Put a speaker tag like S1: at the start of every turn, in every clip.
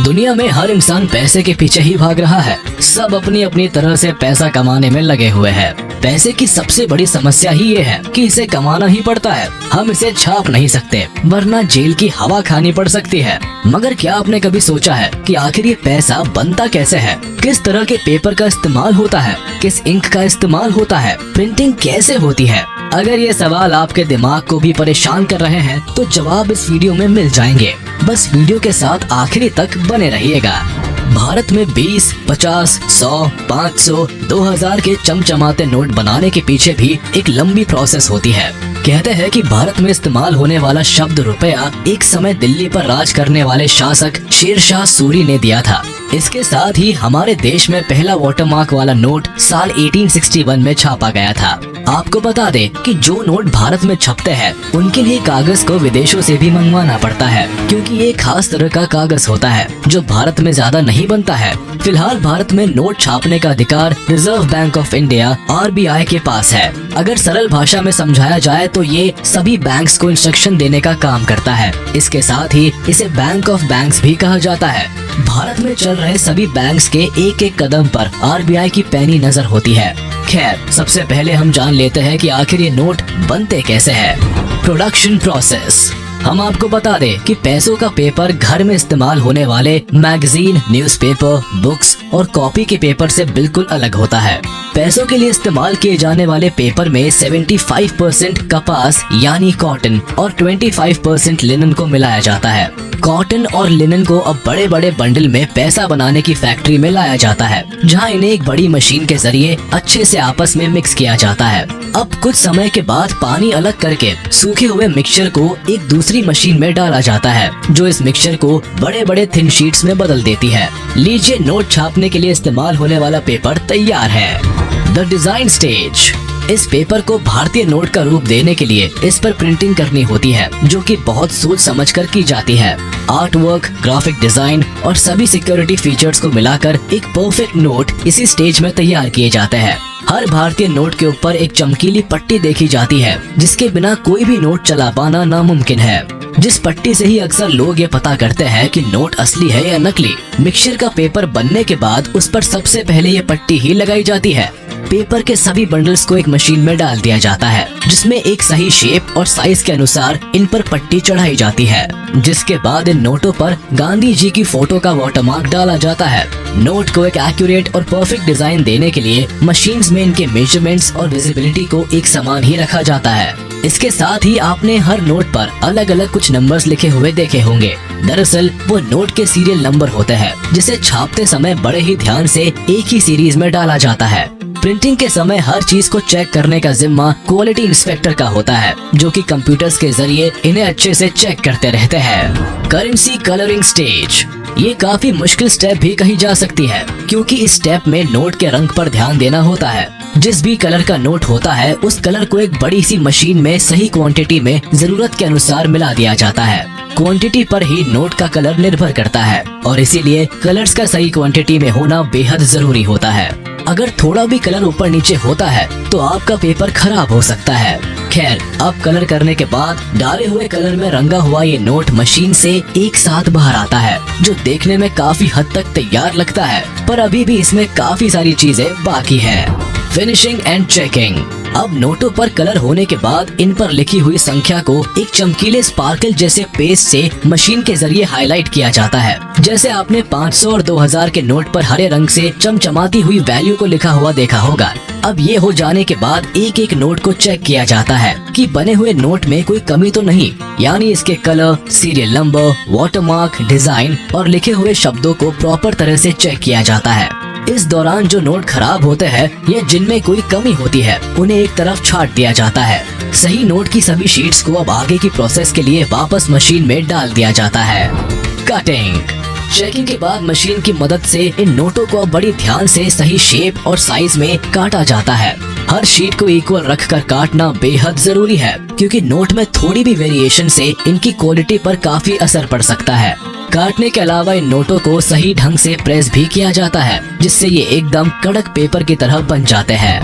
S1: दुनिया में हर इंसान पैसे के पीछे ही भाग रहा है। सब अपनी अपनी तरह से पैसा कमाने में लगे हुए हैं। पैसे की सबसे बड़ी समस्या ही ये है कि इसे कमाना ही पड़ता है। हम इसे छाप नहीं सकते, वरना जेल की हवा खानी पड़ सकती है। मगर क्या आपने कभी सोचा है कि आखिर ये पैसा बनता कैसे है? किस तरह के पेपर का इस्तेमाल होता है? किस इंक का इस्तेमाल होता है? प्रिंटिंग कैसे होती है? अगर ये सवाल आपके दिमाग को भी परेशान कर रहे हैं तो जवाब इस वीडियो में मिल जाएंगे। बस वीडियो के साथ आखिरी तक बने रहिएगा। भारत में 20, 50, 100, 500, 2000 के चमचमाते नोट बनाने के पीछे भी एक लंबी प्रोसेस होती है। कहते हैं कि भारत में इस्तेमाल होने वाला शब्द रुपया एक समय दिल्ली पर राज करने वाले शासक शेरशाह सूरी ने दिया था। इसके साथ ही हमारे देश में पहला वाटरमार्क वाला नोट साल 1861 में छापा गया था। आपको बता दें कि जो नोट भारत में छपते हैं उनके लिए कागज को विदेशों से भी मंगवाना पड़ता है, क्योंकि ये खास तरह का कागज होता है जो भारत में ज्यादा नहीं बनता है। फिलहाल भारत में नोट छापने का अधिकार reserve bank of India RBI के पास है। अगर सरल भाषा में समझाया जाए तो ये सभी बैंक्स को इंस्ट्रक्शन देने का काम करता है। इसके साथ ही इसे बैंक ऑफ बैंक्स भी कहा जाता है। भारत में चल रहे सभी बैंक्स के एक एक कदम पर RBI की पैनी नजर होती है। खैर, सबसे पहले हम जान लेते हैं कि आखिर ये नोट बनते कैसे हैं। Production process. हम आपको बता दें कि पैसों का पेपर घर में इस्तेमाल होने वाले मैगजीन, न्यूज़पेपर, बुक्स और कॉपी के पेपर से बिल्कुल अलग होता है। पैसों के लिए इस्तेमाल किए जाने वाले पेपर में 75% कपास यानी कॉटन और 25% लिनन को मिलाया जाता है। कॉटन और लिनन को अब बड़े बड़े बंडल में पैसा बनाने की फैक्ट्री में लाया जाता है, जहां इन्हें एक बड़ी मशीन के जरिए अच्छे से आपस में मिक्स किया जाता है। अब कुछ समय के बाद पानी अलग करके सूखे हुए मिक्सचर को एक दूसरी मशीन में डाला जाता है, जो इस मिक्सचर को बड़े बड़े थिन शीट्स में बदल देती है। लीजिए, नोट छापने के लिए इस्तेमाल होने वाला पेपर तैयार है। The design stage. इस पेपर को भारतीय नोट का रूप देने के लिए इस पर प्रिंटिंग करनी होती है, जो कि बहुत सोच समझ कर की जाती है। आर्ट वर्क, ग्राफिक डिजाइन और सभी सिक्योरिटी फीचर्स को मिलाकर एक परफेक्ट नोट इसी स्टेज में तैयार किए जाते हैं। हर भारतीय नोट के ऊपर एक चमकीली पट्टी देखी जाती है, जिसके बिना कोई भी नोट चला पाना नामुमकिन है। जिस पट्टी से ही अक्सर लोग ये पता करते हैं कि नोट असली है या नकली। मिक्सचर का पेपर बनने के बाद उस पर सबसे पहले ये पट्टी ही लगाई जाती है। पेपर के सभी बंडल्स को एक मशीन में डाल दिया जाता है, जिसमें एक सही शेप और साइज के अनुसार इन पर पट्टी चढ़ाई जाती है। जिसके बाद इन नोटों पर गांधी जी की फोटो का वाटरमार्क डाला जाता है। नोट को एक एक्यूरेट और परफेक्ट डिजाइन देने के लिए मशीन्स में इनके मेजरमेंट्स और विजिबिलिटी को एक समान ही रखा जाता है। इसके साथ ही आपने हर नोट पर अलग अलग कुछ नंबर्स लिखे हुए देखे होंगे। दरअसल वो नोट के सीरियल नंबर होते हैं, जिसे छापते समय बड़े ही ध्यान से एक ही सीरीज में डाला जाता है। प्रिंटिंग के समय हर चीज को चेक करने का जिम्मा क्वालिटी इंस्पेक्टर का होता है, जो कि कंप्यूटर्स के जरिए इन्हें अच्छे से चेक करते रहते हैं। Currency colouring stage. ये काफी मुश्किल स्टेप भी कही जा सकती है, क्योंकि इस स्टेप में नोट के रंग पर ध्यान देना होता है। जिस भी कलर का नोट होता है उस कलर को एक बड़ी सी मशीन में सही क्वांटिटी में जरूरत के अनुसार मिला दिया जाता है। क्वांटिटी पर ही नोट का कलर निर्भर करता है और इसीलिए कलर्स का सही क्वांटिटी में होना बेहद जरूरी होता है। अगर थोड़ा भी कलर ऊपर नीचे होता है तो आपका पेपर खराब हो सकता है। खैर, अब कलर करने के बाद डाले हुए कलर में रंगा हुआ ये नोट मशीन से एक साथ बाहर आता है, जो देखने में काफी हद तक तैयार लगता है, पर अभी भी इसमें काफी सारी चीजें बाकी है। Finishing and checking. अब नोटों पर कलर होने के बाद इन पर लिखी हुई संख्या को एक चमकीले स्पार्कल जैसे पेस्ट से मशीन के जरिए हाईलाइट किया जाता है। जैसे आपने 500 और 2000 के नोट पर हरे रंग से चमचमाती हुई वैल्यू को लिखा हुआ देखा होगा। अब ये हो जाने के बाद एक एक नोट को चेक किया जाता है कि बने हुए नोट में कोई कमी तो नहीं, यानी इसके colour, serial number, watermark, design और लिखे हुए शब्दों को प्रॉपर तरह से चेक किया जाता है। इस दौरान जो नोट खराब होते हैं या जिनमें कोई कमी होती है उन्हें एक तरफ छांट दिया जाता है। सही नोट की सभी शीट्स को अब आगे की प्रोसेस के लिए वापस मशीन में डाल दिया जाता है। कटिंग। चेकिंग के बाद मशीन की मदद से इन नोटों को बड़ी ध्यान से सही शेप और साइज में काटा जाता है। हर शीट को इक्वल रखकर काटना बेहद जरूरी है, क्योंकि नोट में थोड़ी भी वेरिएशन से इनकी क्वालिटी पर काफी असर पड़ सकता है। काटने के अलावा इन नोटों को सही ढंग से प्रेस भी किया जाता है, जिससे ये एकदम कड़क पेपर की तरह बन जाते हैं।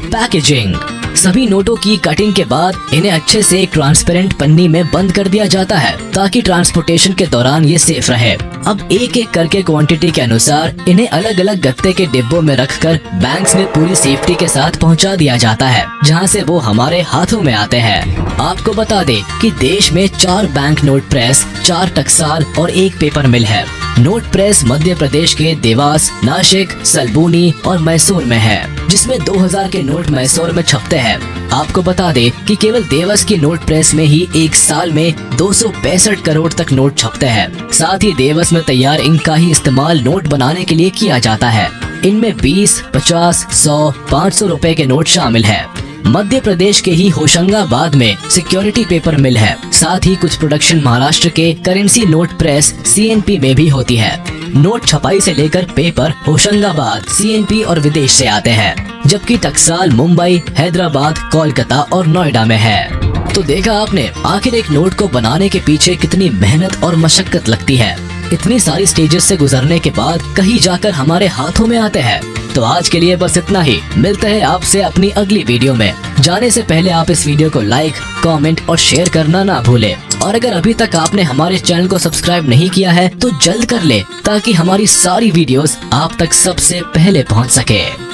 S1: पैकेजिंग। सभी नोटों की कटिंग के बाद इन्हें अच्छे से एक ट्रांसपेरेंट पन्नी में बंद कर दिया जाता है ताकि ट्रांसपोर्टेशन के दौरान ये सेफ रहे। अब एक एक करके क्वांटिटी के अनुसार इन्हें अलग अलग गत्ते के डिब्बों में रखकर बैंक्स में पूरी सेफ्टी के साथ पहुंचा दिया जाता है, जहां से वो हमारे हाथों में आते हैं। आपको बता दें कि देश में 4 बैंक नोट प्रेस, 4 टकसाल और 1 पेपर मिल है। नोट प्रेस मध्य प्रदेश के देवास, नासिक, सलबूनी और मैसूर में है, जिसमें 2000 के नोट मैसूर में छपते हैं। आपको बता दें कि केवल देवास की नोट प्रेस में ही एक साल में 265 करोड़ तक नोट छपते हैं। साथ ही देवास में तैयार इंक का ही इस्तेमाल नोट बनाने के लिए किया जाता है। इनमें 20, 50, 100, 500 रुपए के नोट शामिल है। मध्य प्रदेश के ही होशंगाबाद में सिक्योरिटी पेपर मिल है। साथ ही कुछ प्रोडक्शन महाराष्ट्र के करेंसी नोट प्रेस CNP में भी होती है। नोट छपाई से लेकर पेपर होशंगाबाद, CNP और विदेश से आते हैं, जबकि टकसाल मुंबई, हैदराबाद, कोलकाता और नोएडा में है। तो देखा आपने, आखिर एक नोट को बनाने के पीछे कितनी मेहनत और मशक्कत लगती है। इतनी सारी स्टेजेस से गुजरने के बाद कहीं जाकर हमारे हाथों में आते हैं। तो आज के लिए बस इतना ही। मिलते हैं आपसे अपनी अगली वीडियो में। जाने से पहले आप इस वीडियो को लाइक, कमेंट और शेयर करना ना भूलें। और अगर अभी तक आपने हमारे चैनल को सब्सक्राइब नहीं किया है तो जल्द कर ले, ताकि हमारी सारी वीडियोस आप तक सबसे पहले पहुंच सके।